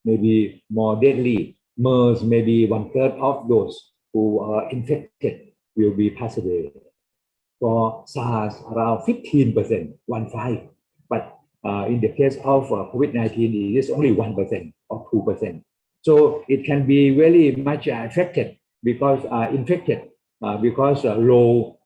maybe more deadly. MERS, maybe 1/3 of those who are infected will be passed away. For SARS, around 15%, 1/5. But in the case of COVID-19, it is only 1% or 2%. So it can be very much affected because infected because low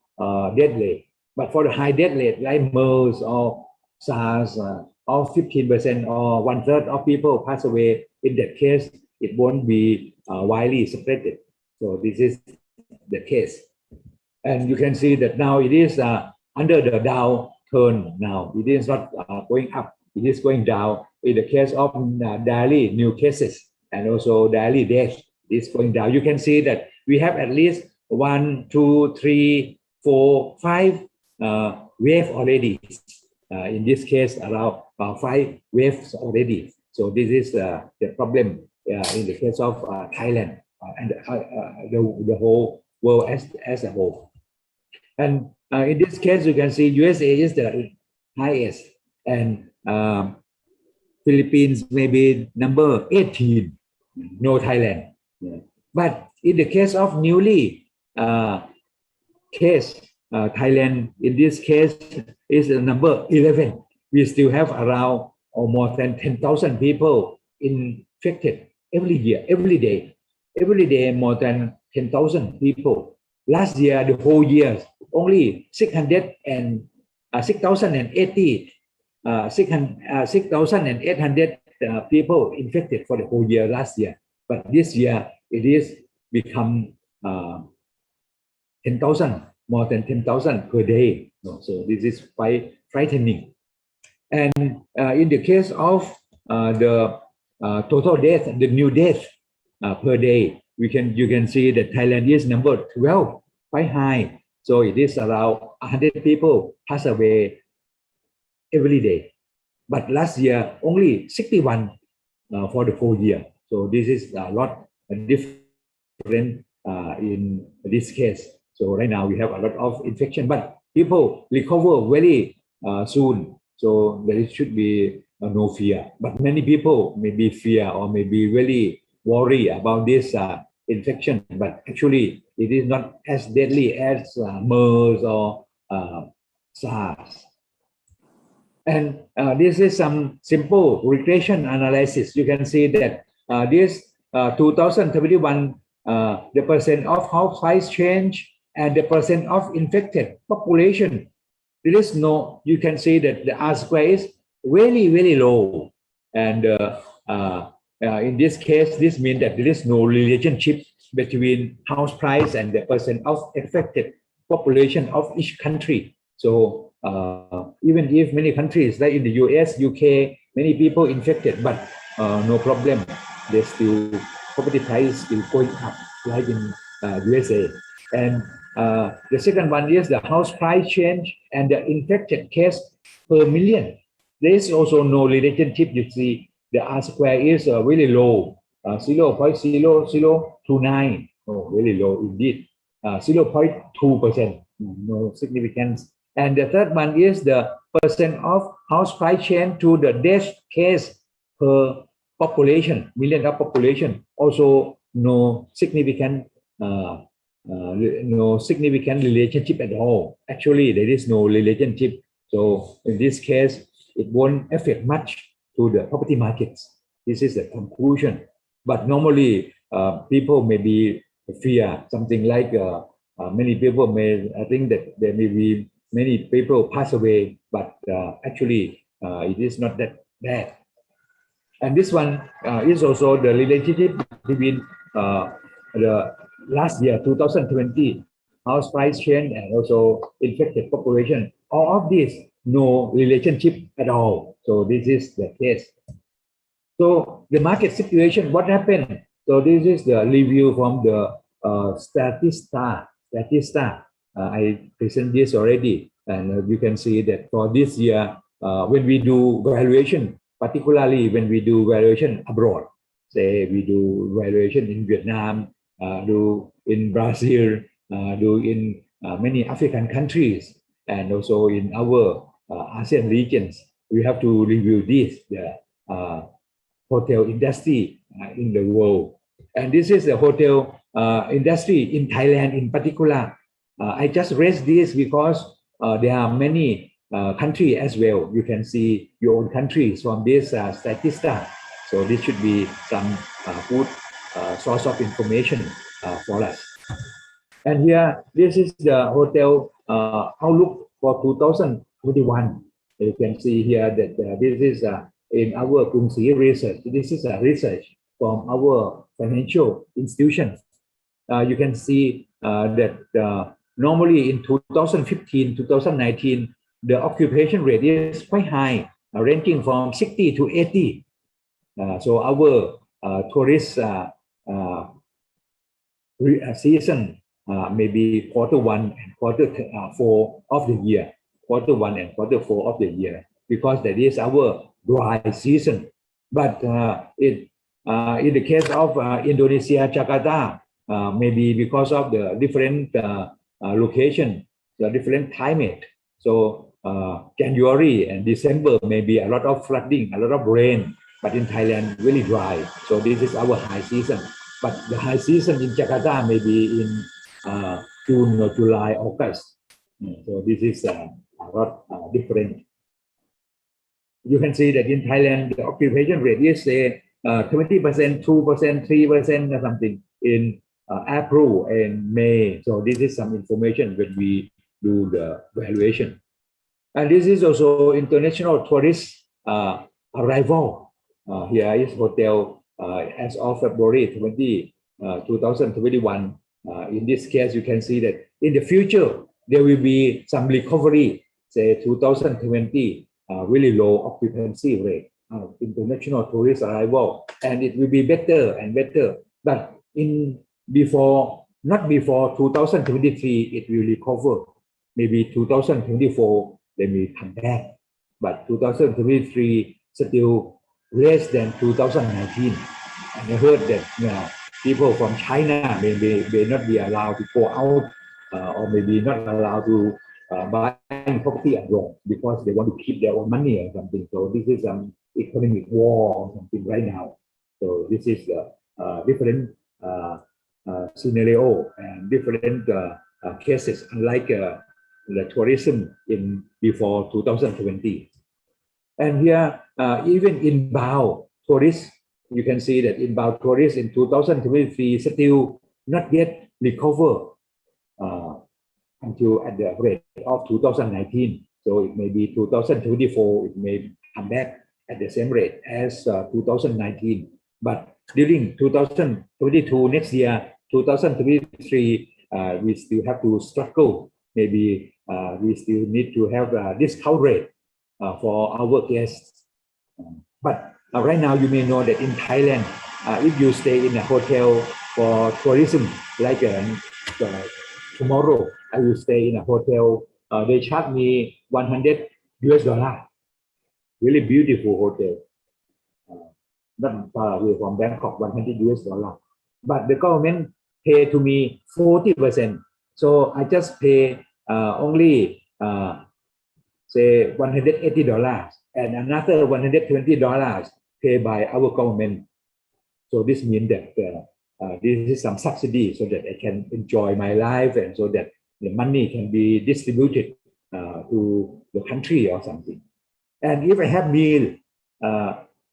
death rate. But for the high death rate, like MERS or SARS, of 15% or 1/3 of people pass away, in that case, it won't be widely spread. So this is the case. And you can see that now it is under the downturn now. It is not going up, it is going down. In the case of daily new cases and also daily death, it is going down. You can see that we have at least 1, 2, 3, 4, 5 waves already. In this case, around 5 waves already. So this is the problem in the case of Thailand and the whole world as a whole. And in this case, you can see USA is the highest, and Philippines maybe number 18, no Thailand. Yeah. But in the case of newly case, Thailand in this case is the number 11. We still have around or more than 10,000 people infected every year, every day more than 10,000 people. Last year, the whole year, only 6,800 people infected for the whole year last year. But this year, it is become 10,000, more than 10,000 per day. So this is quite frightening. And in the case of the total death, the new death per day, you can see that Thailand is number 12, quite high. So it is around 100 people pass away every day. But last year, only 61 for the whole year. So this is a lot different in this case. So right now we have a lot of infection, but people recover very soon. So there should be no fear. But many people may be fear or may be really worry about this infection. But actually, it is not as deadly as MERS or SARS. And this is some simple regression analysis. You can see that this 2021, the percent of house price change and the percent of infected population, there is no, you can see that the R square is really, really low. And in this case, this means that there is no relationship between house price and the percent of affected population of each country. So even if many countries like in the US, UK, many people infected, but no problem. There's still property price still going up like in USA. And the second one is the house price change and the infected case per million. There is also no relationship. You see, the R square is really low, 0.0029. Oh, really low indeed. 0.2%, no significance. And the third one is the percent of house price change to the death case per population, million of population. Also, no significant relationship at all. Actually, there is no relationship. So in this case, it won't affect much to the property markets. This is the conclusion. But normally, people may be fear something like many people may think that there may be many people pass away, but actually it is not that bad. And this one is also the relationship between the last year, 2020, house price change and also infected population. All of this, no relationship at all. So this is the case. So the market situation, what happened? So this is the review from the Statista. I presented this already, and you can see that for this year, when we do valuation, particularly when we do valuation abroad, say we do valuation in Vietnam, do in Brazil, do in many African countries, and also in our ASEAN regions, we have to review this, the hotel industry in the world. And this is the hotel industry in Thailand in particular. I just raised this because there are many countries as well. You can see your own countries from this statista. So this should be some good source of information for us. And here, this is the hotel outlook for 2021. You can see here that this is in our Krungsi research. This is a research from our financial institutions. You can see that normally in 2015, 2019, the occupation rate is quite high, ranging from 60 to 80. So our tourist season maybe Q1 and Q4 of the year, Q1 and Q4 of the year, because that is our dry season. But in the case of Indonesia, Jakarta, maybe because of the different location, the different climate. So January and December may be a lot of flooding, a lot of rain, but in Thailand really dry. So this is our high season. But the high season in Jakarta may be in June or July, August. So this is a lot different. You can see that in Thailand, the occupation rate is say 20%, 2%, 3% or something in April and May. So this is some information when we do the valuation. And this is also international tourist arrival. Here is hotel as of February 2021. In this case, you can see that in the future, there will be some recovery, say 2020, really low occupancy rate, international tourist arrival, and it will be better and better. But not before 2023, it will recover. Maybe 2024, they may come back. But 2023 still less than 2019. And I heard that people from China may not be allowed to go out or maybe not allowed to buy property abroad because they want to keep their own money or something. So this is some economic war or something right now. So this is a different scenario and different cases, unlike the tourism in before 2020. And here, even inbound tourists, you can see that inbound tourists in 2023 still not yet recover until at the rate of 2019. So it may be 2024, it may come back at the same rate as 2019. But during 2022, next year, 2023, we still have to struggle. Maybe we still need to have a discount rate for our guests. But right now, you may know that in Thailand, if you stay in a hotel for tourism, like tomorrow, I will stay in a hotel. They charge me $100. Really beautiful hotel. Not far away from Bangkok, $100. But the government pay to me 40%. So I just pay only say $180 and another $120 paid by our government. So this means that this is some subsidy so that I can enjoy my life and so that the money can be distributed to the country or something. And if I have meal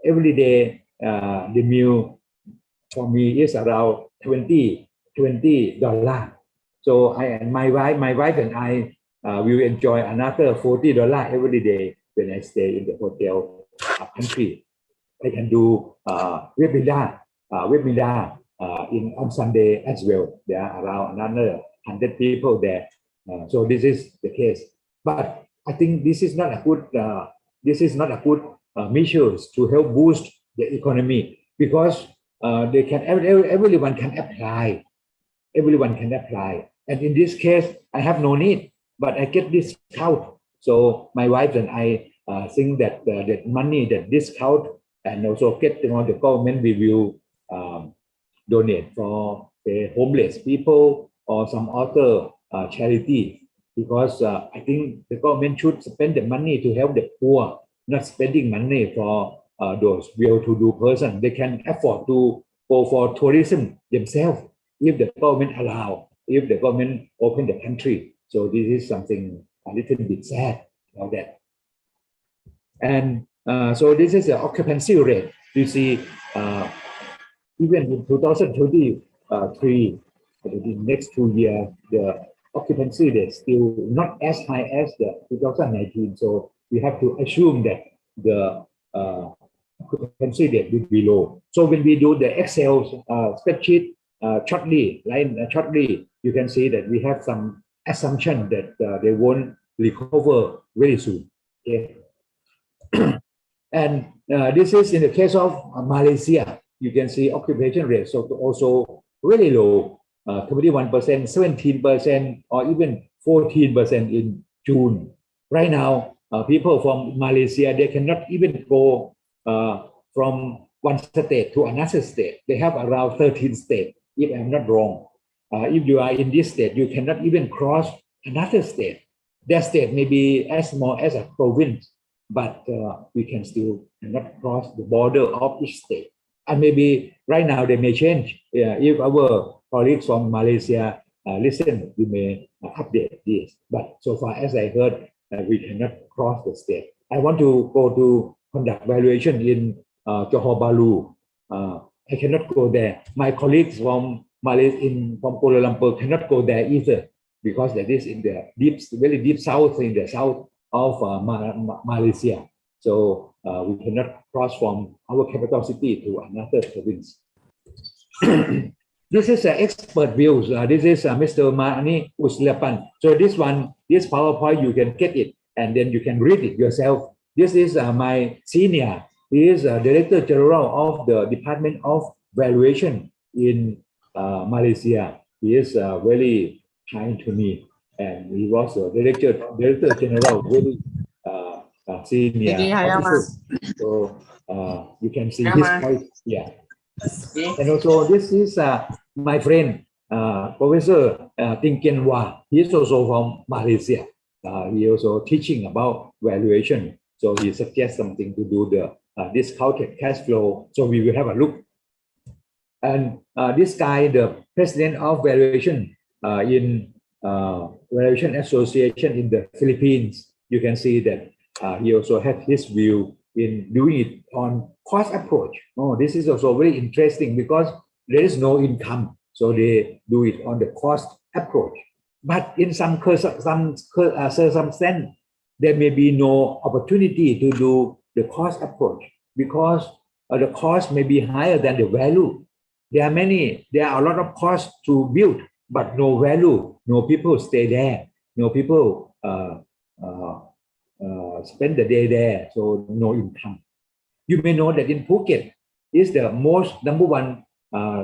every day, the meal for me is around $20. So my wife and I will enjoy another $40 every day when I stay in the hotel country. I can do webinar on Sunday as well. There are around another 100 people there. So this is the case. But I think this is not a good measures to help boost the economy because everyone can apply. Everyone can apply. And in this case, I have no need, but I get discount. So my wife and I think that that money, that discount, and also get the government will donate for the homeless people or some other charity, because I think the government should spend the money to help the poor, not spending money for those well-to-do person, they can afford to go for tourism themselves if the government allow, if the government open the country. So this is something a little bit sad about that. And so this is the occupancy rate. You see, even in 2023, in the next 2 years, the occupancy rate still not as high as the 2019. So we have to assume that the occupancy rate will be low. So when we do the Excel spreadsheet shortly, you can see that we have some assumption that they won't recover very soon. Okay. And this is in the case of Malaysia. You can see occupation rate so also really low, 21%, 17%, or even 14% in June. Right now, people from Malaysia, they cannot even go from one state to another state. They have around 13 states, if I'm not wrong. If you are in this state, you cannot even cross another state. That state may be as small as a province, but we can still cannot cross the border of each state. And maybe right now they may change. If our colleagues from Malaysia listen, we may update this. But so far as I heard, we cannot cross the state. I want to go to conduct valuation in Johor Bahru. I cannot go there. My colleagues from from Kuala Lumpur cannot go there either because that is in the deep, very deep south, in the south of Malaysia. So we cannot cross from our capital city to another province. This is expert views. This is Mr. Mani Uslapan. So this PowerPoint, you can get it and then you can read it yourself. This is my senior. He is Director General of the Department of Valuation in Malaysia. He is very kind to me, and he was a Director General, very senior officer. So you can see his point here. And also this is my friend Professor Ting Kian Wah. He is also from Malaysia. He also teaching about valuation. So he suggests something to do the discounted cash flow. So we will have a look. And this guy, the president of valuation in Valuation Association in the Philippines, you can see that he also has his view in doing it on cost approach. Oh, this is also very interesting because there is no income, so they do it on the cost approach. But in some circumstance, there may be no opportunity to do the cost approach because the cost may be higher than the value. There are a lot of costs to build, but no value, no people stay there, no people spend the day there, so no income. You may know that in Phuket is the number one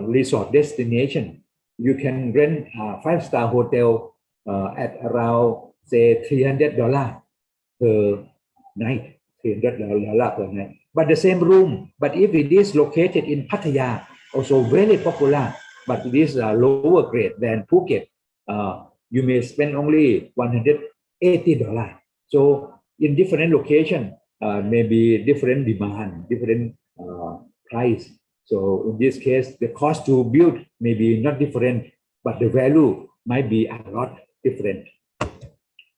resort destination. You can rent a 5-star hotel at around say $300 per night, $300 per night. But the same room, but if it is located in Pattaya, also very popular, but it is a lower grade than Phuket, you may spend only $180. So in different location, maybe different demand, different price. So in this case, the cost to build may be not different, but the value might be a lot different.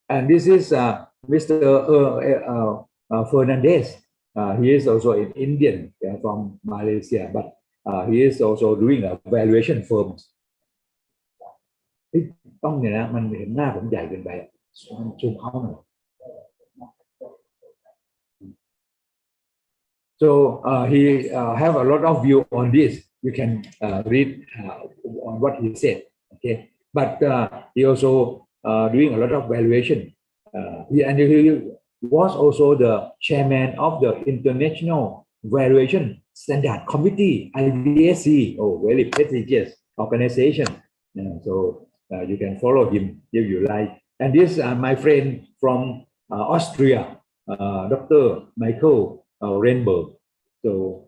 And this is Mr. Fernandez. He is also an Indian from Malaysia, but he is also doing a valuation firm. ต้องเนี่ยนะมันเห็นหน้าผมใหญ่เกินไปซูมเอาหน่อย So he have a lot of view on this. You can read on what he said. Okay, but he also doing a lot of valuation. He was also the chairman of the International Valuation Standard Committee, IVSC. Oh, very prestigious organization. So you can follow him if you like. And this my friend from Austria, Dr. Michael Renberg. So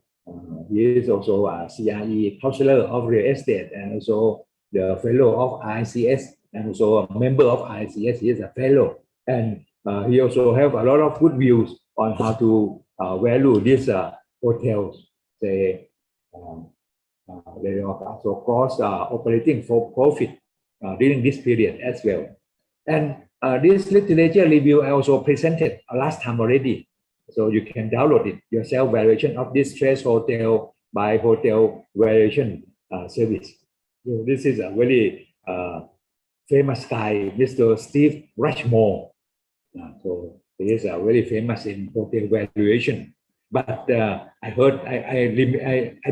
he is also a CRE counselor of real estate and also the fellow of ICS and also a member of ICS. He is a fellow, and he also have a lot of good views on how to value this hotels, say, they are also cross operating for profit during this period as well. And this literature review I also presented last time already. So you can download it yourself, valuation of distressed hotel by hotel valuation service. So this is a very famous guy, Mr. Steve Rushmore. So he is very famous in hotel valuation. But I heard, I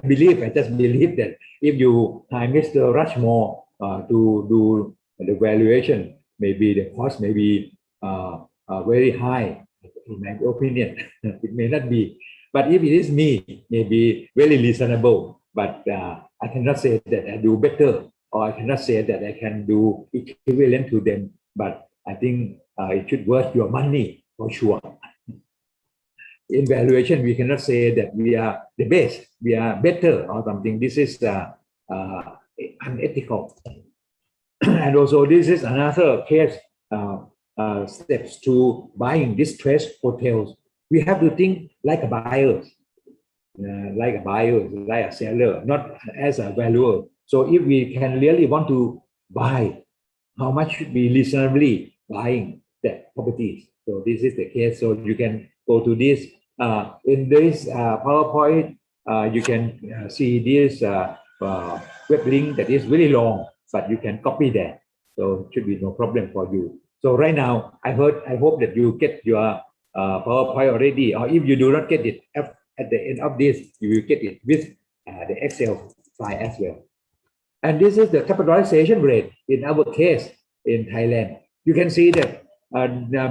believe, I just believe that if you hire Mr. Rushmore to do the valuation, maybe the cost may be very high, in my opinion. It may not be. But if it is me, maybe very reasonable. But I cannot say that I do better, or I cannot say that I can do equivalent to them. But I think it should worth your money for sure. In valuation, we cannot say that we are the best, we are better or something. This is unethical. And also, this is another case, steps to buying distressed hotels. We have to think like a buyer, like a seller, not as a valuer. So if we can really want to buy, how much should be reasonably buying that properties? So this is the case. So you can go to this. In this PowerPoint, you can see this web link that is really long, but you can copy that. So it should be no problem for you. So right now, I hope that you get your PowerPoint already, or if you do not get it, at the end of this, you will get it with the Excel file as well. And this is the capitalization rate in our case in Thailand. You can see that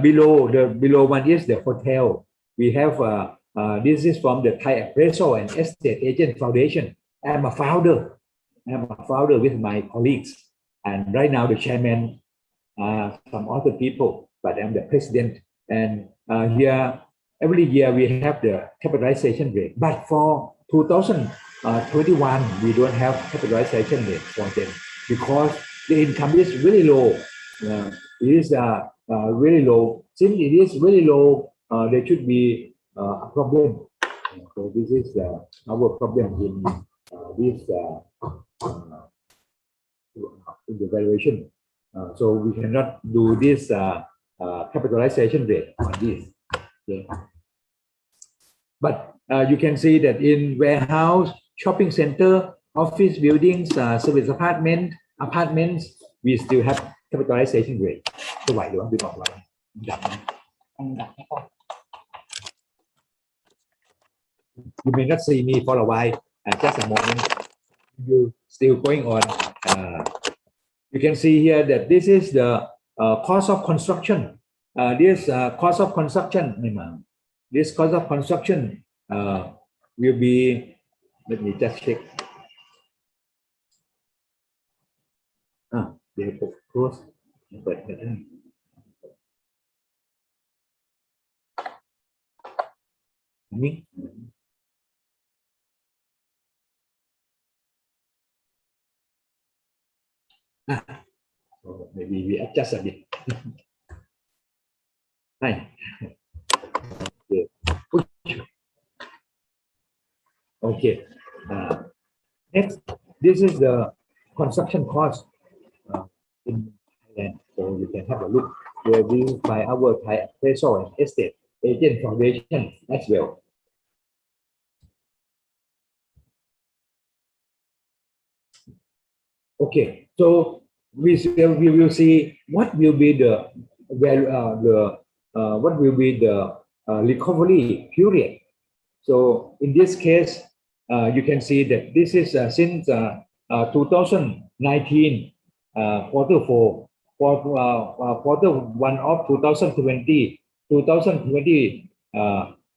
below one is the hotel. We have this is from the Thai Appraisal and Estate Agent Foundation. I'm a founder with my colleagues, and right now the chairman, some other people, but I'm the president. And here every year we have the capitalization rate, but for 2021 we don't have capitalization rate for them because the income is really low. It is really low. Since it is really low, there should be a problem. So this is our problem in this in the valuation. So we cannot do this capitalization rate on this. Okay. But you can see that in warehouse, shopping center, office buildings, service apartments, we still have capitalization rate. จะไหวหรือว่าดึงออกไว้ดับนะต้องดับให้ก่อน You may not see me for a while, just a moment. You still going on. You can see here that this is the cost of construction. This cost of construction, this cost of construction will be. Let me just check. They close. But so maybe we adjust a bit. Hi. Okay. Next, this is the construction cost in Thailand. So you can have a look. Where we by our Thai Appraisal and Estate Agent Foundation as well. Okay, so we will see what will be the value, what will be the recovery period. So in this case, you can see that this is since 2019 quarter 4, quarter 1 of 2020, 2020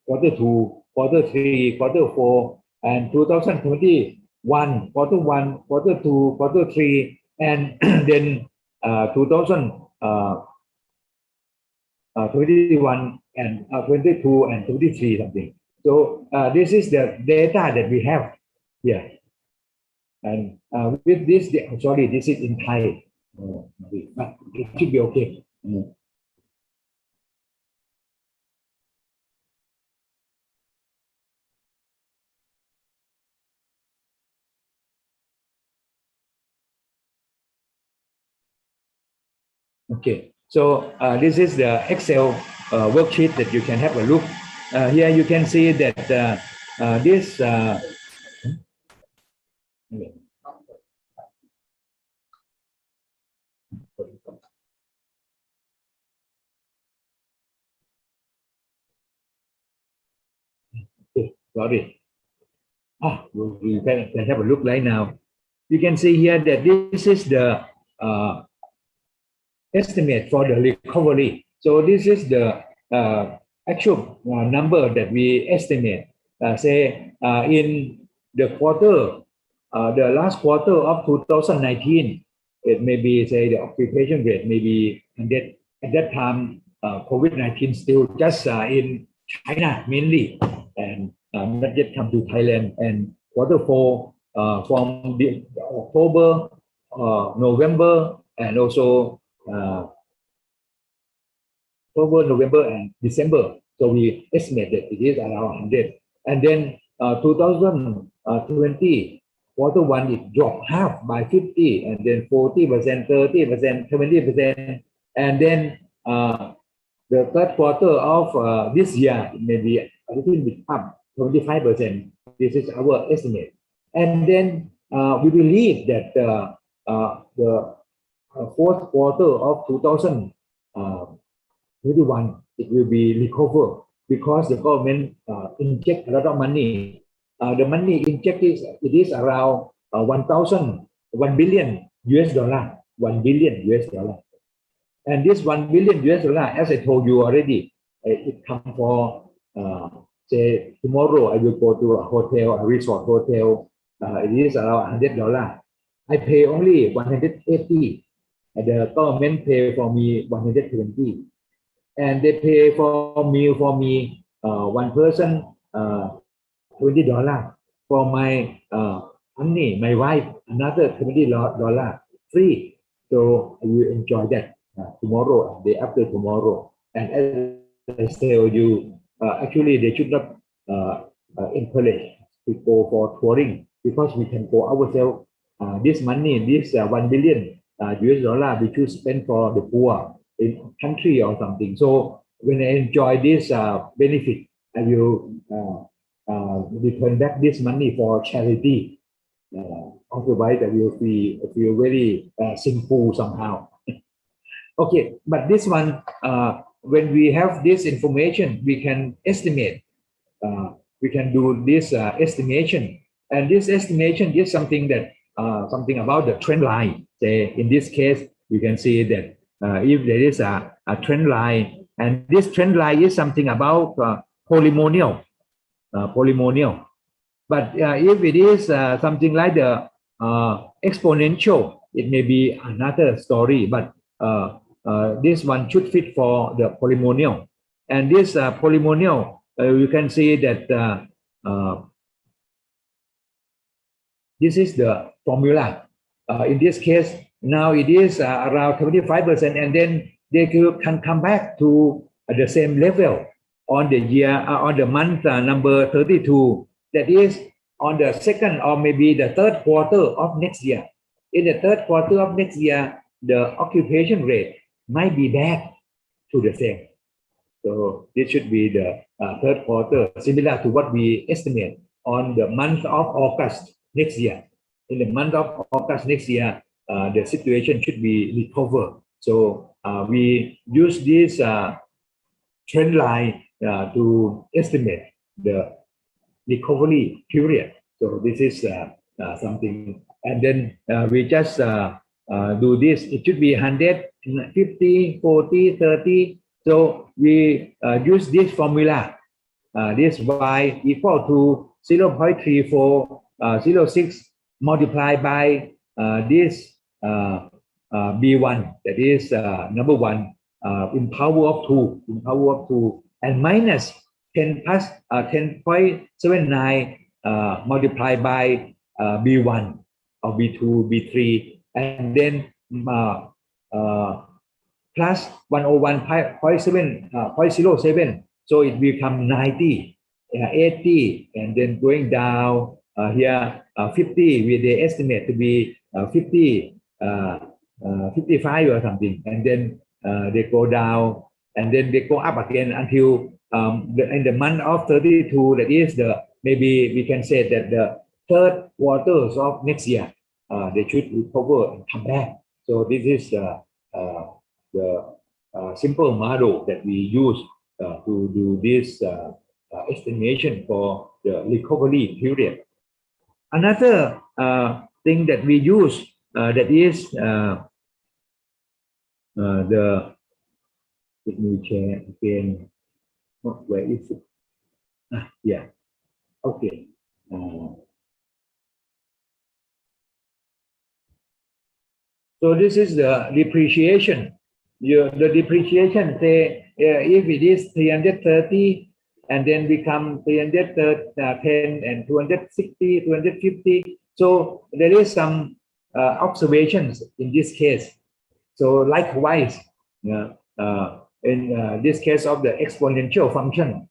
quarter 2, quarter 3, quarter 4, and 2021 quarter 1, quarter 2, quarter 3, and then 2021 and 22 and 23 something. So this is the data that we have here. And with this, sorry, this is in Thai, but it should be okay. Okay, so this is the Excel worksheet that you can have a look. Here you can see that this sorry. You can have a look right now. You can see here that this is the estimate for the recovery. So this is the actual number that we estimate. Say in the quarter, the last quarter of 2019, it may be, say, the occupation rate may be 100. At that time, COVID-19 still just in China mainly, and not yet come to Thailand. And quarter four from the October, November, and also October, November, and December. So we estimate that it is around 100. And then 2020, quarter one, it dropped half by 50, and then 40%, 30%, 70%. And then the third quarter of this year, maybe a little bit up, 25%. This is our estimate. And then we believe that the fourth quarter of 2021, it will be recovered because the government inject a lot of money. The money injected, it is around $1 billion US, $1 billion US. And this $1 billion US, as I told you already, it comes for, say, tomorrow I will go to a hotel, a resort hotel. It is around $100. I pay only 180. The government pay for me 120. And they pay for meal for me, one person, $20. For my honey, my wife, another $20 free. So I will enjoy that tomorrow, day after tomorrow. And as I tell you, actually they should not encourage to go for touring because we can go ourselves. This money, this $1 billion US, we should spend for the poor in country or something. So when I enjoy this benefit, I will return back this money for charity. Otherwise, I will feel very sinful somehow. Okay, but this one, when we have this information, we can estimate. We can do this estimation, and this estimation is something that something about the trend line. Say in this case, you can see that if there is a trend line, and this trend line is something about polynomial. But if it is something like the exponential, it may be another story. But this one should fit for the polynomial. And this polynomial, you can see that this is the formula. In this case, now it is around 25%, and then they can come back to the same level on the year, on the month number 32. That is on the second or maybe the third quarter of next year. In the third quarter of next year, the occupation rate might be back to the same. So this should be the third quarter, similar to what we estimate on the month of August next year. In the month of August next year, the situation should be recovered. So we use this trend line to estimate the recovery period. So this is something, and then we just do this. It should be 100, 50, 40, 30. So we use this formula. This y equal to 0.3406 multiplied by this b1, that is number one, in power of 2, and minus 10 plus 10.79 multiplied by b1 or b2, b3, and then plus 101.07, so it become 90, 80, and then going down here 50, they estimate to be 50 55 or something, and then they go down, and then they go up again until in the month of 32, that is maybe we can say that the third quarters of next year, they should recover and come back. So this is the simple model that we use to do this estimation for the recovery period. Another thing that we use that is let me share again. Where is it? Yeah. Okay. So this is the depreciation. The depreciation, say, if it is 330 and then become 310 and 260, 250. So there is some observations in this case. So likewise, in this case of the exponential function,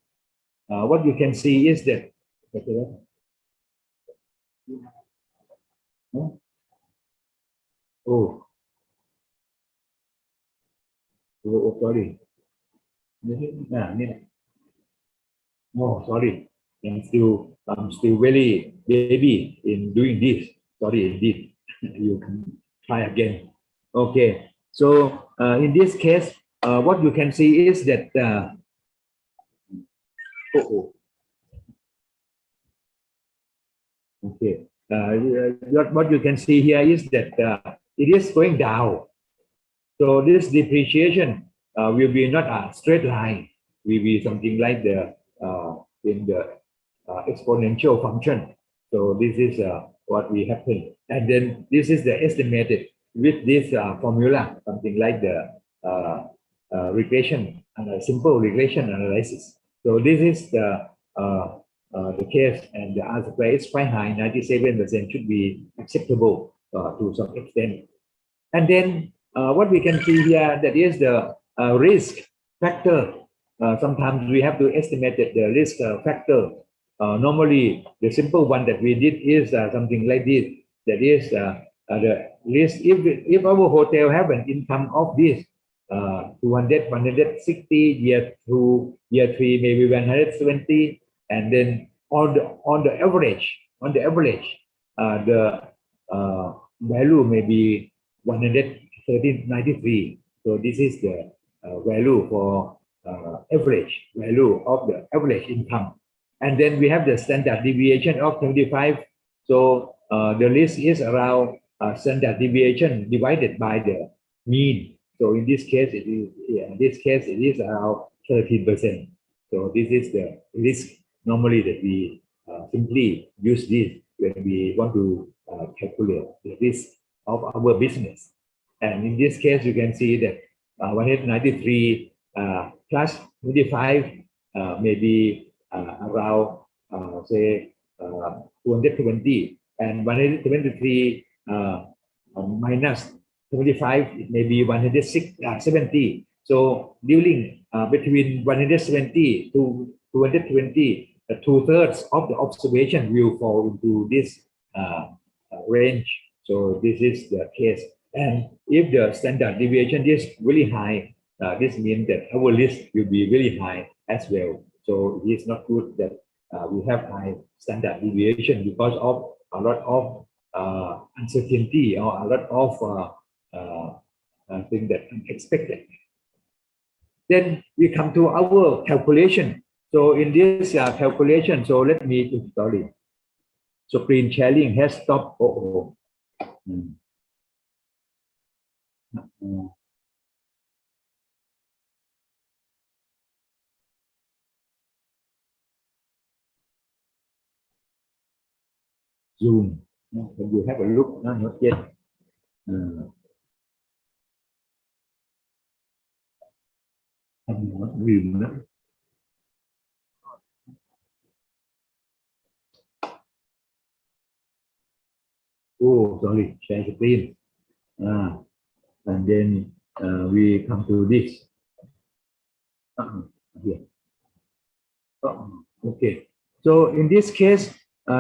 what you can see is that. Oh, sorry. Oh, sorry. I'm still very baby in doing this. Sorry, indeed. You can try again. Okay. So in this case, what you can see is that. Okay. What you can see here is that it is going down. So this depreciation will be not a straight line. Will be something like the in the exponential function. So this is what will happen, and then this is the estimated with this formula, something like the regression and simple regression analysis. So this is the case, and the answer is quite high. 97% should be acceptable to some extent. And then what we can see here, that is the risk factor. Sometimes we have to estimate the risk factor. Normally, the simple one that we did is something like this. That is the risk. If our hotel have an income of this 200, 160, year 2, year 3, maybe 170, and then on the average, the value may be 193. So this is the value for average value of the average income. And then we have the standard deviation of 25. So the risk is around standard deviation divided by the mean. So in this case, it is around 13%. So this is the risk normally that we simply use this when we want to calculate the risk of our business. And in this case, you can see that 193 plus 25 maybe around say 220, and 123 minus 25, it may be 170. So during between 170 to 220, 2/3 of the observation will fall into this range. So this is the case. And if the standard deviation is really high, this means that our risk will be really high as well. So it is not good that we have high standard deviation because of a lot of uncertainty or a lot of things that unexpected. Then we come to our calculation. So in this calculation, so let me sorry. Screen sharing has stopped. Zoom. Can you have a look? No, not yet. Oh, sorry, share screen. And then we come to this. Here. Okay. So in this case,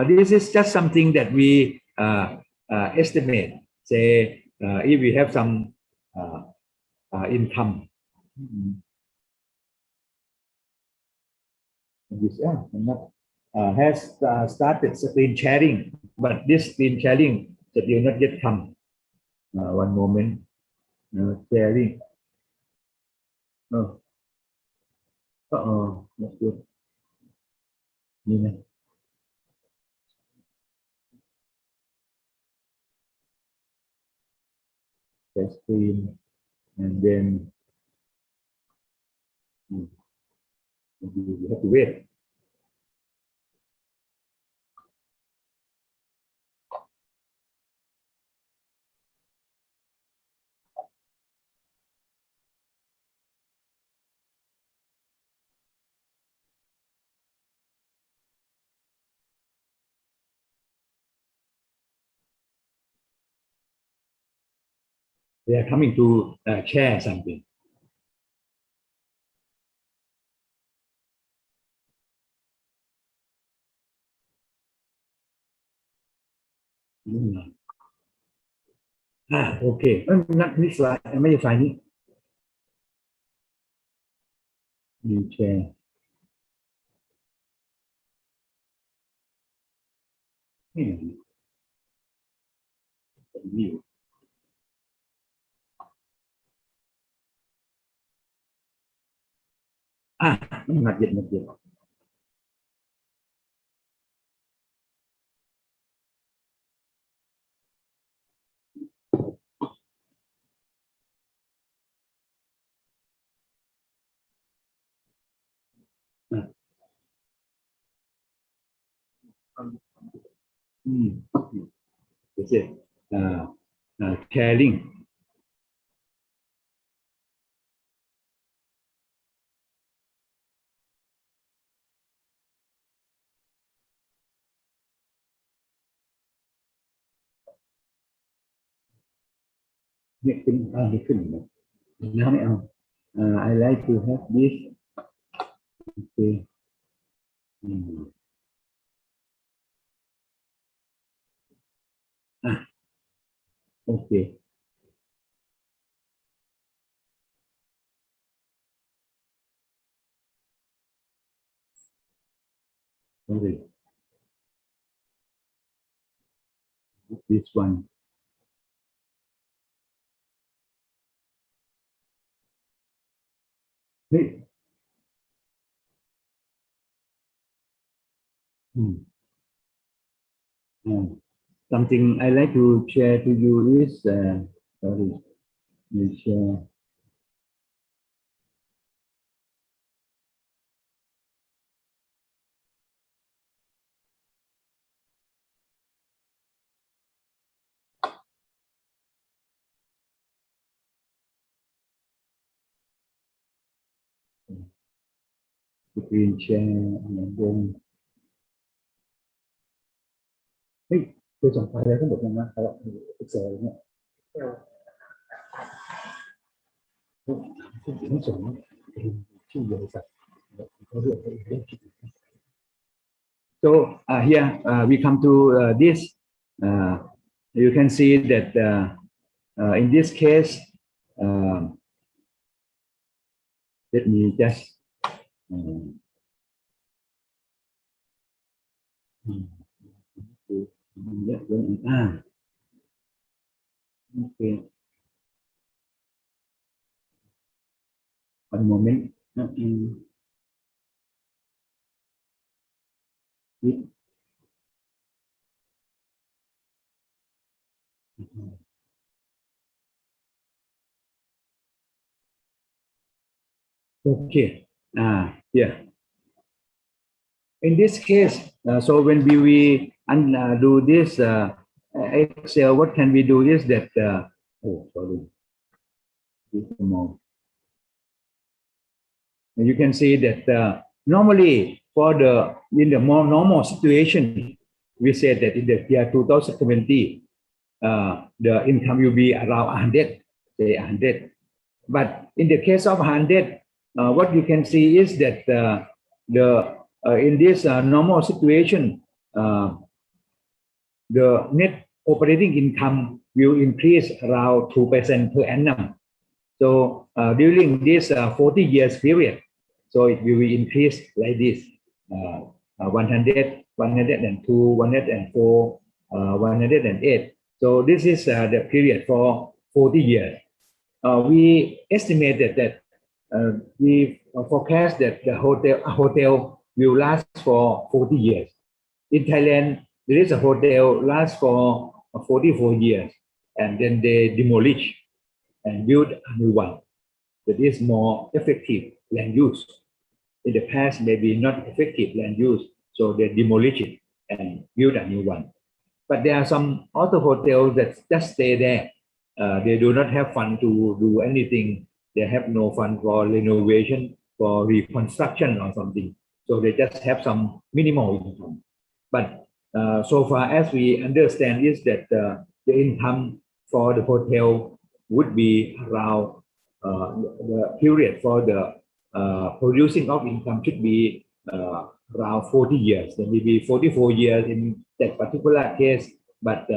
this is just something that we estimate. Say if we have some income. This has started screen sharing, but this screen sharing still not yet come. One moment, sharing. Not good. The screen, and then you have to wait. They are coming to share something. Okay. Not this slide. ไม่ใช่ไฟล์นี้ New share. New. Not yet, not yet. That's it. Caring. I like to have this. Okay. Okay. Sorry. This one. Hey. Something I like to share to you is sorry. Let share. Screen share เฮ้ยเคยส่งไฟล์อะไรทั้งหมดยังนะเขาExcel เนี่ยไม่ส่งชื่อบริษัทเขาเรียกเรื่องผิด So here we come to this. You can see that in this case, let me just okay. One moment. Okay. Yeah. In this case, so when we do this Excel, what can we do is that sorry. You can see that normally for in the more normal situation, we said that in the year 2020, the income will be around 100, say 100. But in the case of 100, what you can see is that in this normal situation, the net operating income will increase around 2% per annum. So during this 40 years period, so it will increase like this: 100, 102, 104, 108. So this is the period for 40 years. We estimated that we forecast that the hotel will last for 40 years. In Thailand, there is a hotel lasts for 44 years, and then they demolish and build a new one that is more effective land use. In the past, maybe not effective land use, so they demolish it and build a new one. But there are some other hotels that just stay there. They do not have fund to do anything. They have no fund for renovation, for reconstruction or something. So they just have some minimal income. But so far as we understand is that the income for the hotel would be around the period for the producing of income should be around 40 years. There may be 44 years in that particular case, but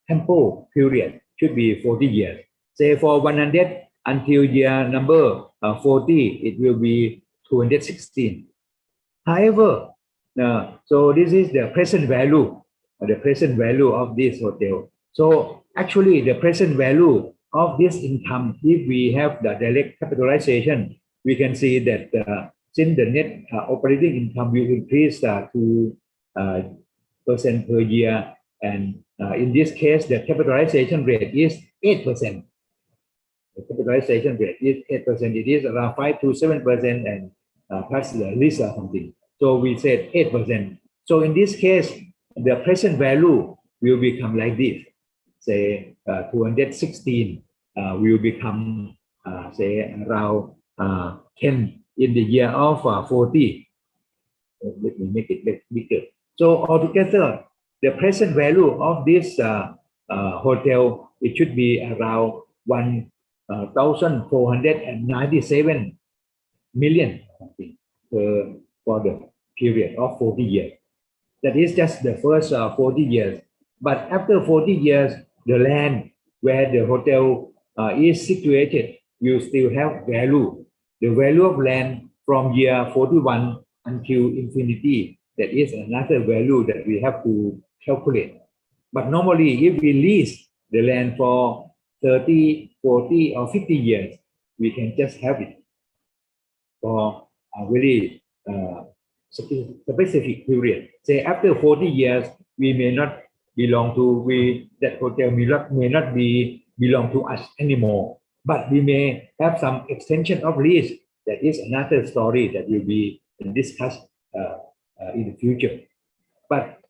ample period should be 40 years. Say for 100 until year number 40, it will be 216. However, so this is the present value of this hotel. So actually the present value of this income, if we have the direct capitalization, we can see that since the net operating income will increase 2% per year, and in this case the capitalization rate is 8%. The capitalization rate is 8%. It is around 5 to 7% and plus the lease or something. So we said 8%. So in this case, the present value will become like this. Say 216 will become say around 10 in the year of 40. Let me make it bigger. So altogether, the present value of this hotel, it should be around 1,497 million for the period of 40 years. That is just the first 40 years. But after 40 years, the land where the hotel is situated will still have value. The value of land from year 41 until infinity, that is another value that we have to calculate. But normally, if we lease the land for 30, 40, or 50 years, we can just have it for a very specific period. Say after 40 years, we may not belong to, that hotel may not belong to us anymore, but we may have some extension of lease. That is another story that will be discussed in the future. But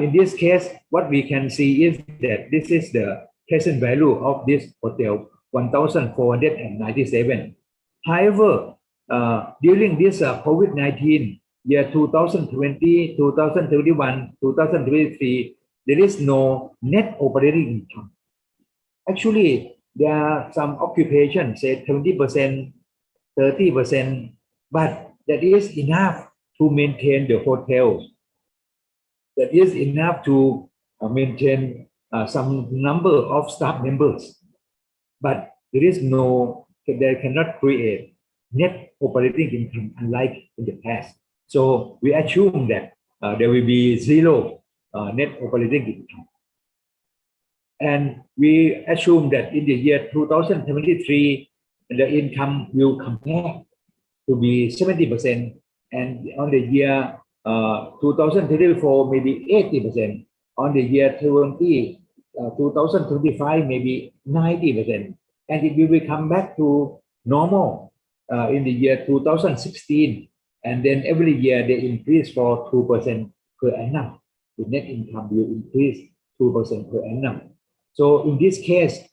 in this case, what we can see is that this is the present value of this hotel, 1,497. However, during this COVID-19, year 2020, 2021, 2023, there is no net operating income. Actually, there are some occupations, say 20%, 30%, but that is enough to maintain the hotels. That is enough to maintain some number of staff members. But there cannot create net operating income unlike in the past. So we assume that there will be zero net operating income. And we assume that in the year 2023, the income will come back to be 70%, and on the year 2034, maybe 80%. On the year 2025, maybe 90%. And it will come back to normal in the year 2016. And then every year they increase for 2% per annum. The net income will increase 2% per annum. So in this case,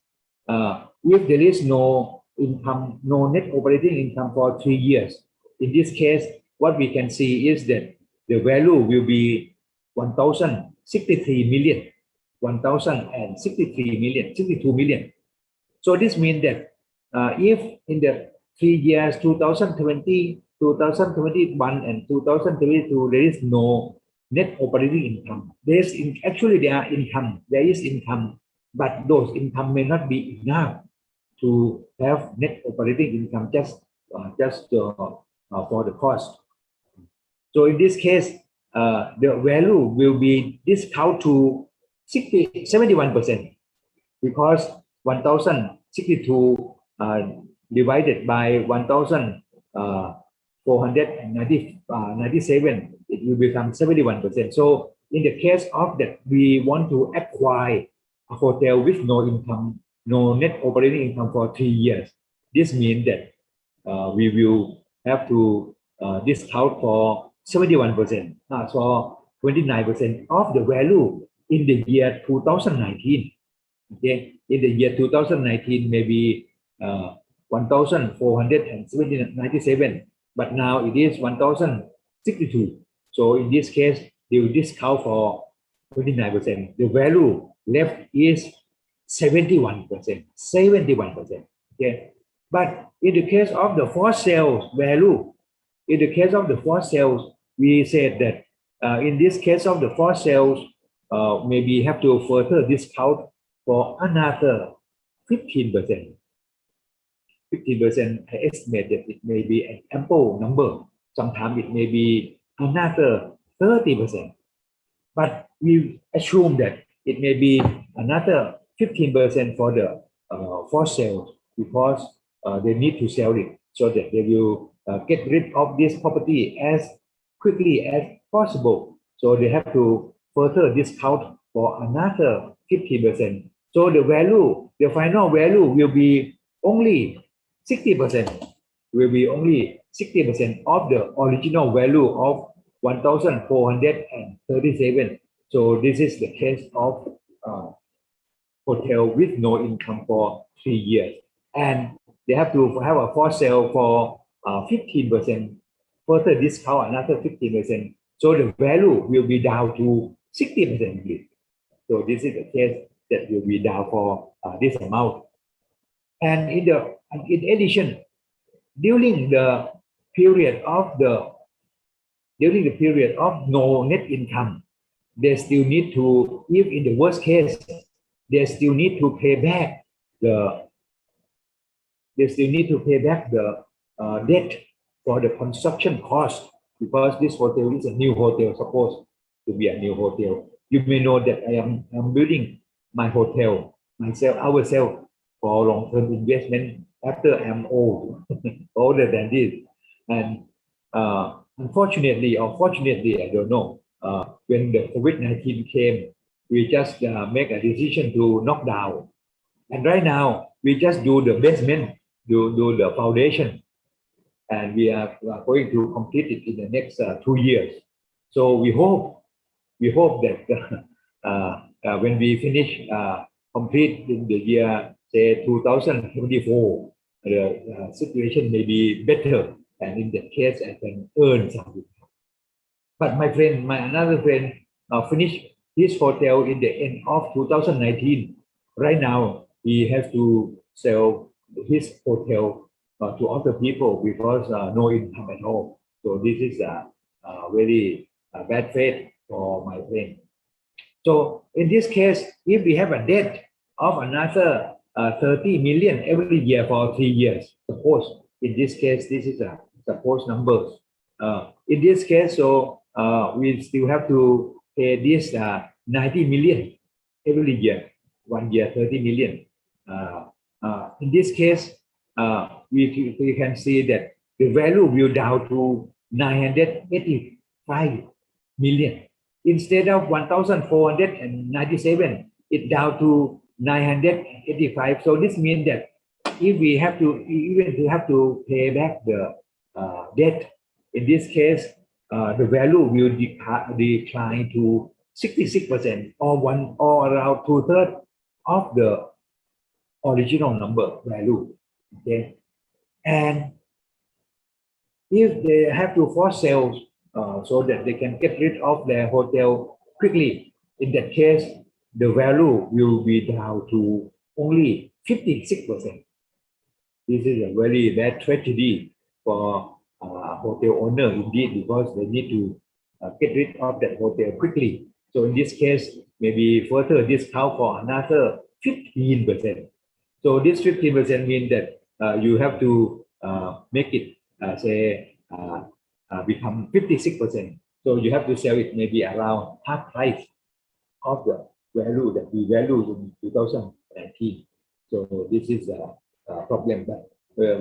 if there is no income, no net operating income for 3 years, in this case, what we can see is that the value will be 1,063 million, 1,063 million, 62 million. So this means that if in the 3 years, 2020, 2021, and 2022, there is no net operating income. There is income. There is income, but those income may not be enough to have net operating income just for the cost. So in this case, the value will be discount to 71% because 1,062 divided by 1,497, it will become 71%. So in the case of that, we want to acquire a hotel with no income, no net operating income for 3 years. This means that we will have to discount for 71%, so 29% of the value in the year 2019. Okay, in the year 2019, maybe 1,497, but now it is 1,062. So in this case, they will discount for 29%. The value left is 71%. 71%. Okay, but in the case of the for sale value, in the case of the for sales, we said that in this case of the for sales, maybe have to further discount for another 15%. 15%, I estimate that it may be an ample number. Sometimes it may be another 30%. But we assume that it may be another 15% for the for sales because they need to sell it so that they will get rid of this property as quickly as possible. So they have to further discount for another 50%. So the value, the final value will be only 60%. Will be only 60% of the original value of 1,437. So this is the case of hotel with no income for 3 years, and they have to have a for sale for 15%, further discount another 15%. So the value will be down to 60%. So this is the case that will be down for this amount. And in addition, during the period of no net income, they still need to, if in the worst case, they still need to pay back the debt for the construction cost, because this hotel is a new hotel, supposed to be a new hotel. You may know that I am building my hotel myself, ourselves, for long-term investment after I'm old, older than this. And unfortunately or fortunately, I don't know, when the COVID-19 came, we just make a decision to knock down. And right now, we just do the basement, do the foundation. And we are going to complete it in the next 2 years. So we hope that when we finish complete in the year, say 2024, the situation may be better, and in that case, I can earn something. But my friend, another friend, finished his hotel in the end of 2019. Right now, he has to sell his hotel to other people because no income at all. So this is a very bad fate for my friend. So in this case, if we have a debt of another 30 million every year for 3 years, suppose in this case, this is a suppose numbers. In this case, so we still have to pay this 90 million every year, 1 year 30 million. In this case, we can see that the value will down to 985 million. Instead of 1,497, it down to 985. So this means that if we have to pay back the debt, in this case, the value will decline to 66% or around 2/3 of the original number value. Okay, and if they have to force sales so that they can get rid of their hotel quickly, in that case, the value will be down to only 56%. This is a very bad tragedy for hotel owner indeed, because they need to get rid of that hotel quickly. So in this case, maybe further discount for another 15%. So this 15% means that you have to make it become 56%. So you have to sell it maybe around half price of the value that we value in 2019. So this is a problem that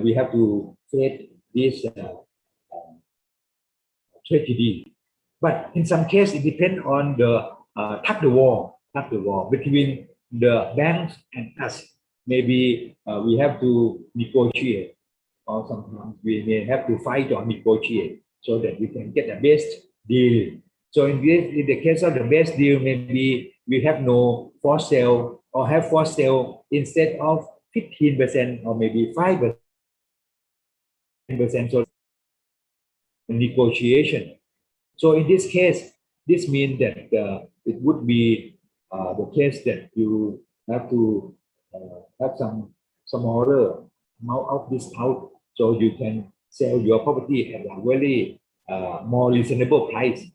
we have to face this tragedy. But in some case, it depends on the tug the war between the banks and us. Maybe we have to negotiate, or sometimes we may have to fight or negotiate so that we can get the best deal. So in the case of the best deal, maybe we have no for sale or have for sale instead of 15% or maybe 5%. So negotiation. So in this case, this means that it would be the case that you have to have some smaller amount of discount so you can sell your property at a very more reasonable price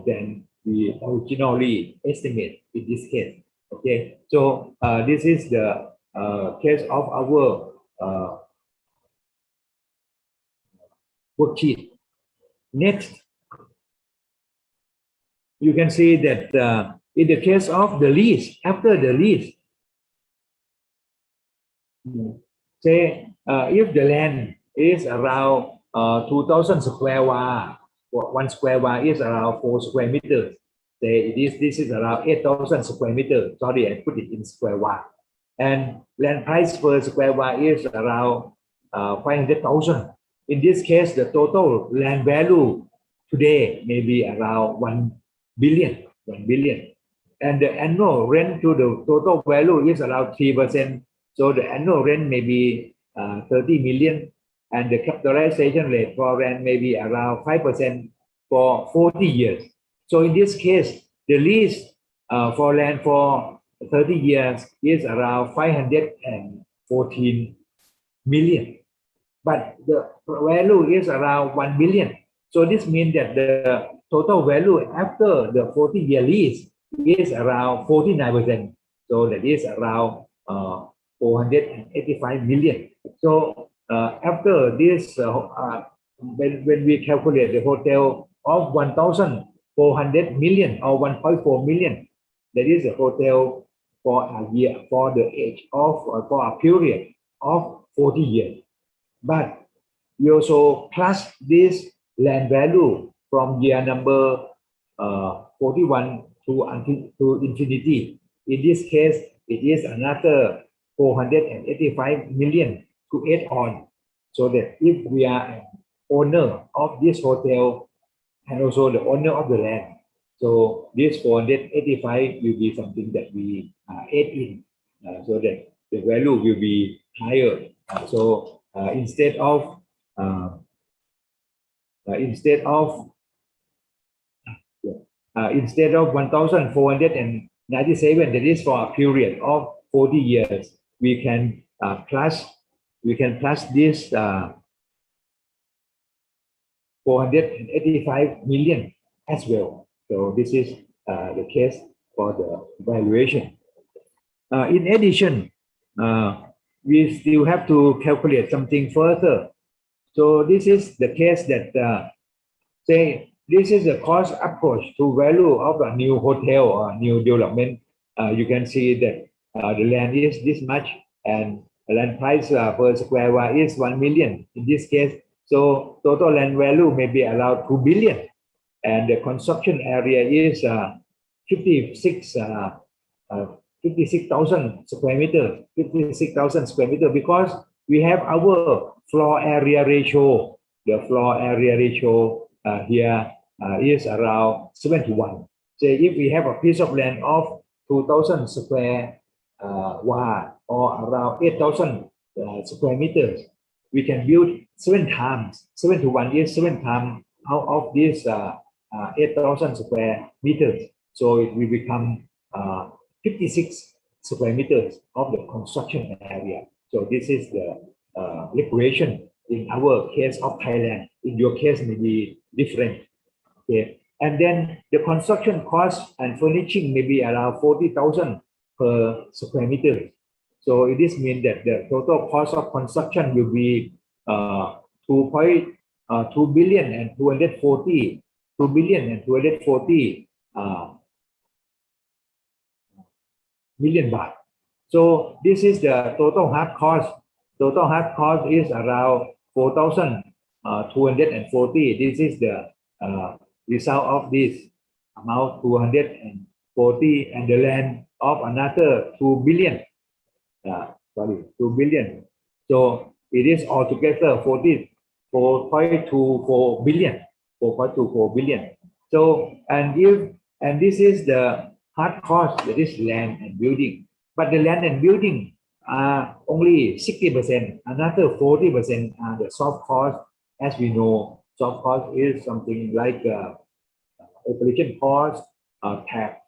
than we originally estimate in this case. Okay, so this is the case of our worksheet. Next, you can see that in the case of the lease, after the lease, say if the land is around 2,000 square wa, 1 square wa is around 4 square meters. Say this is around 8,000 square meters. Sorry, I put it in square wa. And land price per square wa is around 500,000. In this case, the total land value today may be around 1 billion. And the annual rent to the total value is around 3%. So the annual rent may be 30 million, and the capitalization rate for rent may be around 5% for 40 years. So in this case, the lease for land for 30 years is around 514 million. But the value is around 1 billion. So this means that the total value after the 40-year lease is around 49%. So that is around 485 million. So after this, when we calculate the hotel of 1,400 million or 1.4 million, that is a hotel for a year, for the age of, for a period of 40 years. But we also plus this land value from year number 41 to infinity. In this case, it is another 485 million to add on. So that if we are an owner of this hotel and also the owner of the land, so this 485 will be something that we add in, so that the value will be higher. So instead of 1,497, that is for a period of 40 years, we can plus this 485 million as well. So this is the case for the valuation. In addition, we still have to calculate something further. So this is the case that say this is the cost approach to value of a new hotel or new development. You can see that the land is this much and the land price per square wa is 1 million in this case. So total land value may be around 2 billion, and the construction area is 56,000 square meters. 56,000 square meters because we have our floor area ratio. The floor area ratio here is around 7:1. So if we have a piece of land of 2,000 square wa or around 8,000 square meters, we can build 7 times. 7:1 is 7 times out of this 8,000 square meters. So it will become 56 square meters of the construction area. So this is the regulation in our case of Thailand. In your case may be different. Okay. And then the construction cost and furnishing may be around 40,000 per square meter. So it is mean that the total cost of construction will be 2 billion and 240 million baht. So this is the total hard cost. Total hard cost is around 4,240. This is the result of this amount 240 and the land of another 2 billion. 2 billion. So it is altogether 4.24 billion. 4.24 billion. So and this is the hard cost, that is land and building. But the land and building are only 60%. Another 40% are the soft cost. As we know, soft cost is something like operation cost, tax,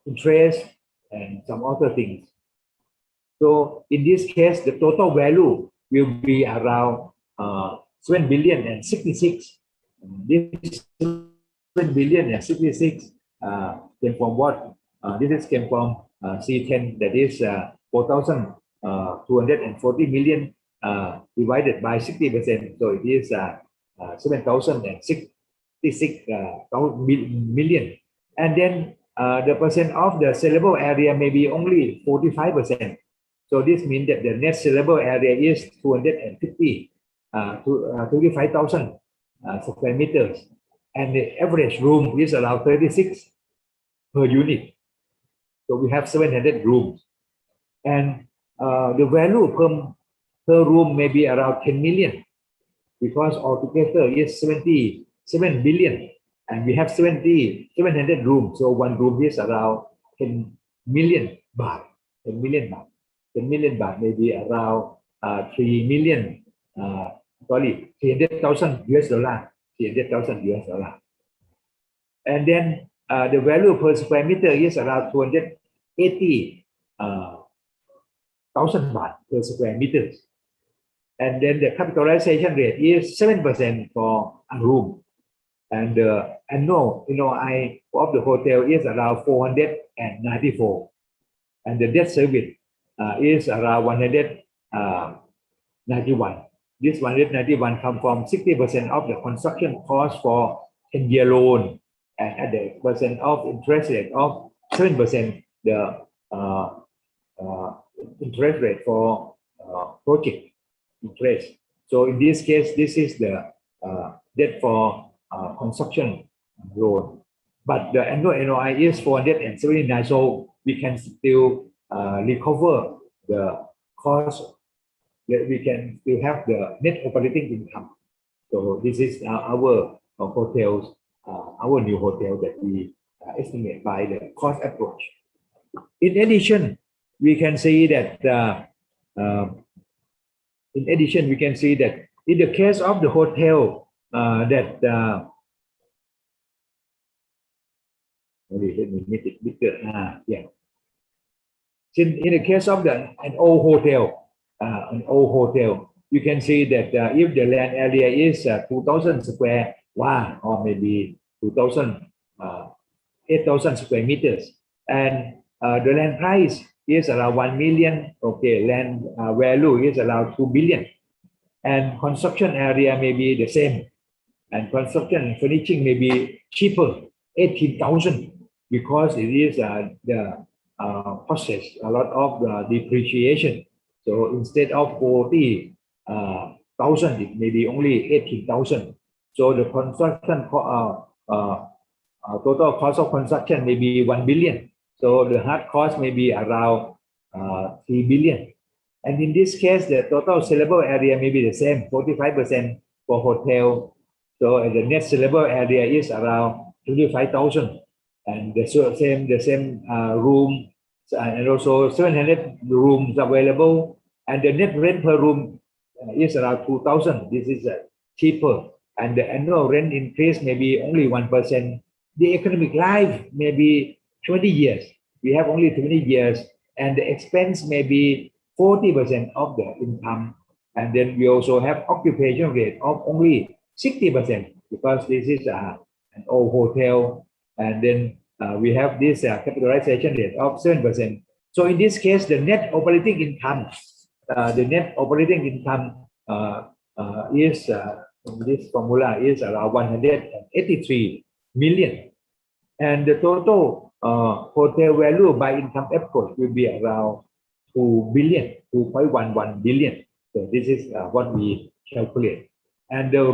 interest, and some other things. So in this case, the total value will be around 7 billion and 66. This 7 billion and 66 came from what? This came from C10, that is 4,240 million divided by 60%. So it is 7,066 million. And then the percent of the sellable area may be only 45%. So this means that the net sellable area is 25,000 square meters. And the average room is around 36 per unit. So we have 700 rooms. And the value per room may be around 10 million, because altogether is 77 billion. And we have 700 rooms. So one room is around 10 million baht. 10 million baht. 10 million baht may be around 300,000 US dollar. 300,000 US dollar. And then the value per square meter is around 280,000 baht per square meters. And then the capitalization rate is 7% for a room. And the annual NOI of the hotel is around 494. And the debt service is around 191. This 191 comes from 60% of the construction cost for 10-year loan, and at the percent of interest rate of 7%, the interest rate for project interest. So in this case, this is the debt for construction loan. But the annual NOI is 479, so we can still recover the cost. We can still have the net operating income. So this is our hotels, our new hotel that we estimate by the cost approach. In addition, we can see that in the case of the hotel let me make it bigger. Yeah. In the case of an old hotel, you can see that if the land area is 2,000 square or maybe 8,000 square meters, and the land price is around 1 million. Okay, land value is around 2 billion, and construction area may be the same, and construction and furnishing may be cheaper, 18,000, because it is the process a lot of depreciation. So instead of 40,000, it may be only 18,000. So the construction total cost of construction may be 1 billion. So the hard cost may be around 3 billion. And in this case, the total sellable area may be the same, 45% for hotel. So the net sellable area is around 25,000, and the same room, and also 700 rooms available, and the net rent per room is around 2,000. This is cheaper, and the annual rent increase may be only 1%. The economic life may be 20 years. We have only 20 years, and the expense may be 40% of the income. And then we also have occupation rate of only 60%, because this is an old hotel. And then we have this capitalization rate of 7%. So in this case, the net operating income is this formula is around 183 million, and the total hotel value by income approach will be around 2.11 billion. So this is what we calculate, and the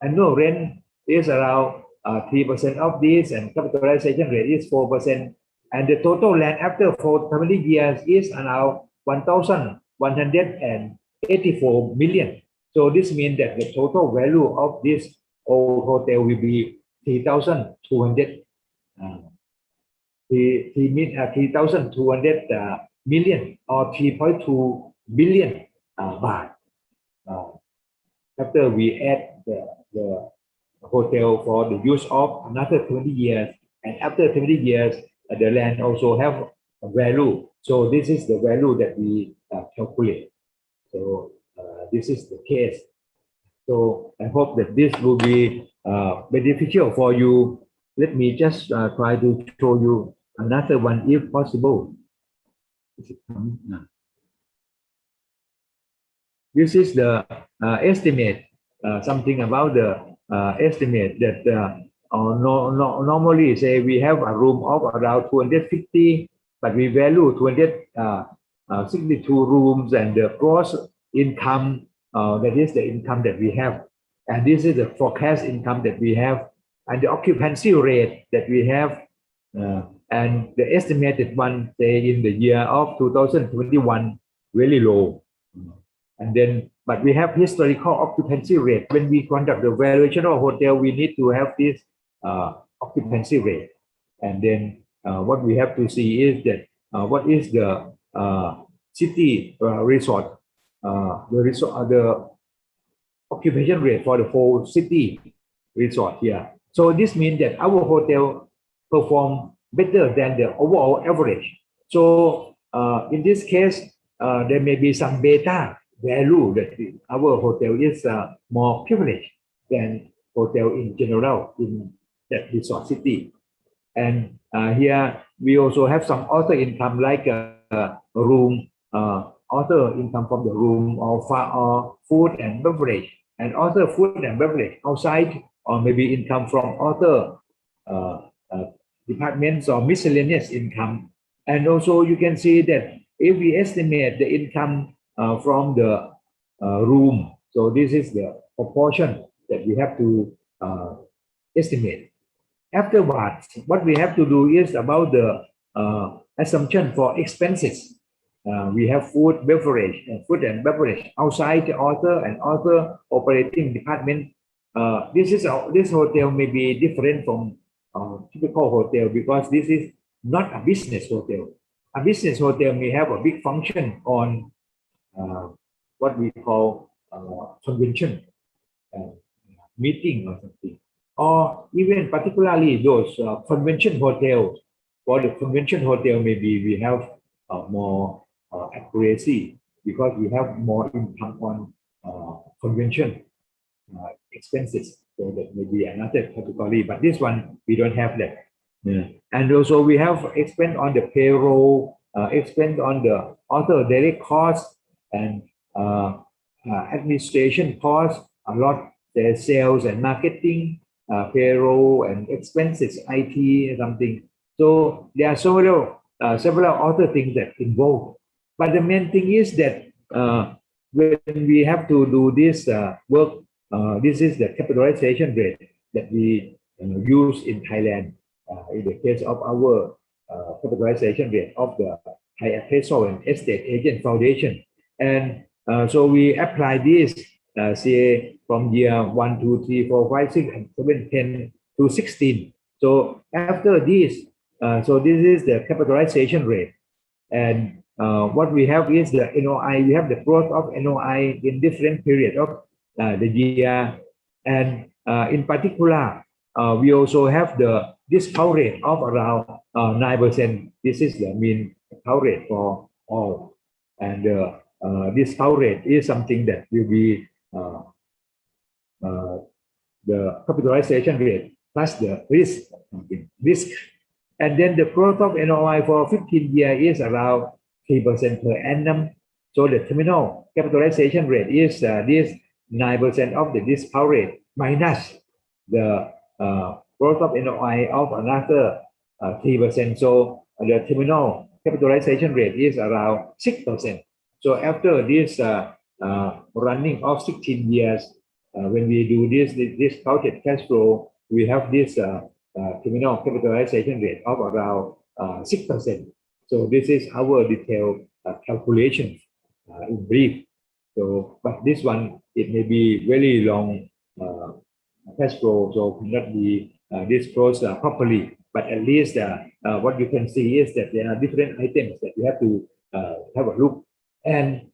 annual rent is around 3% of this, and capitalization rate is 4%, and the total land after 40 years is around 1,184 million. So this means that the total value of this old hotel will be 3,200 million or 3.2 billion baht. After we add the hotel for the use of another 20 years, and after 20 years, the land also have a value. So this is the value that we calculate. So this is the case. So I hope that this will be beneficial for you. Let me just try to show you another one if possible. This is the estimate, something about the estimate that normally say we have a room of around 250, but we value 262 rooms, and the gross income, that is the income that we have, and this is the forecast income that we have, and the occupancy rate that we have, and the estimated one, say in the year of 2021, really low. And then, but we have historical occupancy rate. When we conduct the valuation of hotel, we need to have this occupancy rate. And then what we have to see is that what is the city resort, the occupation rate for the whole city resort here. So this means that our hotel perform better than the overall average. So in this case, there may be some beta value that our hotel is more privileged than hotel in general in that resort city. And here we also have some other income like room, other income from the room or food and beverage, and other food and beverage outside, or maybe income from other departments or miscellaneous income. And also you can see that if we estimate the income from the room, so this is the proportion that we have to estimate. Afterwards, what we have to do is about the assumption for expenses. We have food and beverage outside the author and author operating department. This hotel may be different from typical hotel because this is not a business hotel. A business hotel may have a big function on what we call convention, meeting or something, or even particularly those convention hotels. For the convention hotel, maybe we have more accuracy because we have more income on convention expenses. So that may be another category, but this one we don't have that. Yeah. And also we have expense on the payroll, expense on the other direct costs and administration costs, a lot, the sales and marketing, payroll and expenses, IT, something. So there are several other things that involved. But the main thing is that when we have to do this work, this is the capitalization rate that we use in Thailand. In the case of our capitalization rate of the Thai Appraisal and Estate Agent Foundation. And so we apply this, say, from year 1, 2, 3, 4, 5, 6, and 7, 10 to 16. So after this, so this is the capitalization rate. And what we have is the NOI. We have the growth of NOI in different period of the year. And in particular, we also have the discount rate of around 9%. This is the mean discount rate for all. And discount rate is something that will be the capitalization rate plus the risk. And then the growth of NOI for 15 years is around 3% per annum. So the terminal capitalization rate is this 9% of the discount rate minus the growth of NOI of another 3%. So the terminal capitalization rate is around 6%. So after this running of 16 years, when we do this discounted cash flow, we have this terminal capitalization rate of around 6%. So this is our detailed calculation in brief. So, but this one, it may be very long cash flow, so cannot be disclosed properly. But at least what you can see is that there are different items that you have to have a look. And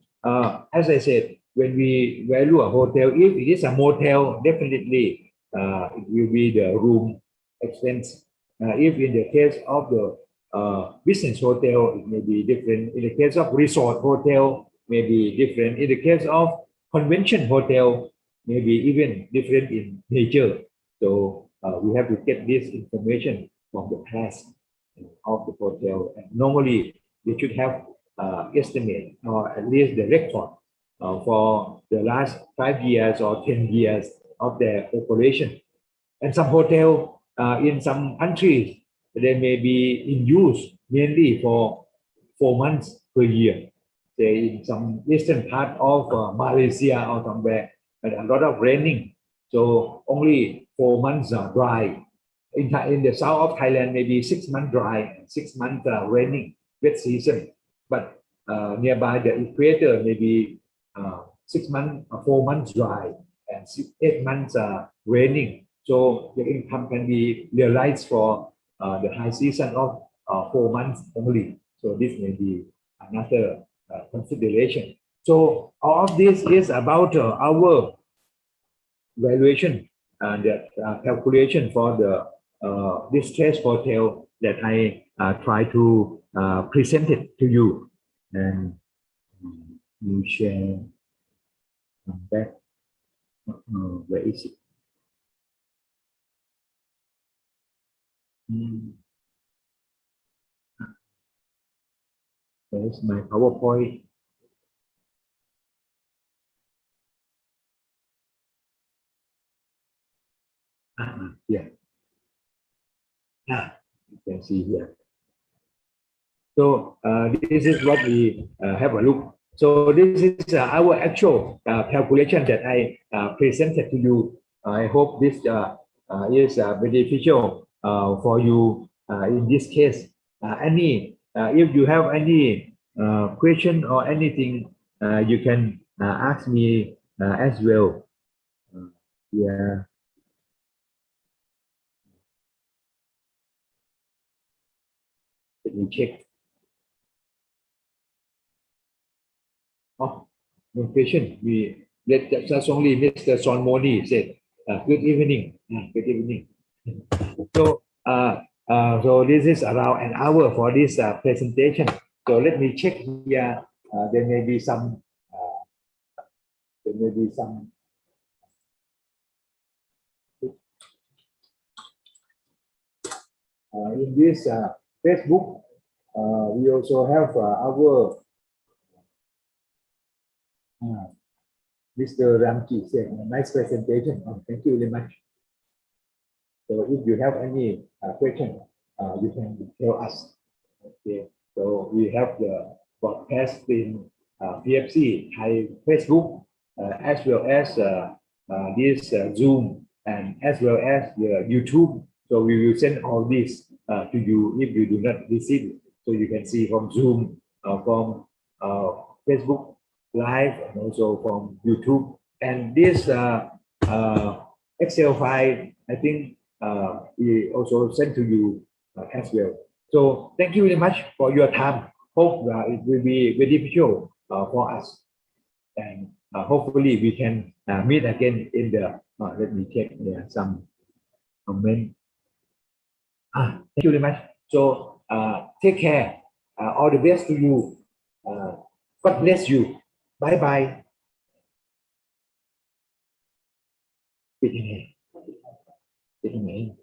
as I said, when we value a hotel, if it is a motel, definitely it will be the room expense. If in the case of the business hotel, it may be different. In the case of resort hotel, may be different. In the case of convention hotel, maybe even different in nature. So we have to get this information from the past of the hotel. And normally, we should have estimate or at least the record for the last 5 years or 10 years of their operation. And some hotel in some countries, they may be in use mainly for 4 months per year. Say in some eastern part of Malaysia or somewhere, and a lot of raining. So only 4 months are dry. In the south of Thailand, maybe 6 months dry, 6 months raining, wet season. But nearby the equator, maybe 6 months, 4 months dry, and 8 months raining. So the income can be realized for the high season of 4 months only. So this may be another consideration. So all of this is about our valuation and the calculation for the distress hotel that I try to present it to you. And you share back. Where is it? There's my PowerPoint. Yeah. You can see here. So this is what we have a look. So this is our actual calculation that I presented to you. I hope this is beneficial for you in this case. If you have any question or anything, you can ask me as well. Yeah. Let me check. Oh, no question. That's only Mr. Son Moni said. Good evening. Good evening. So, so this is around an hour for this presentation. So let me check here. There may be some. In this Facebook, we also have our Mr. Ramji said, nice presentation. Thank you very much. So if you have any question, you can tell us. Okay. So we have the broadcast in PFC, Thai Facebook, as well as this Zoom, and as well as the YouTube. So we will send all this to you if you do not receive it. So you can see from Zoom, from Facebook Live, and also from YouTube. And this Excel file, I think we also send to you as well. So thank you very much for your time. Hope it will be beneficial for us. And hopefully we can meet again in the, let me check there, some comment. Thank you very much. So take care. All the best to you. God bless you. Bye bye. Good evening.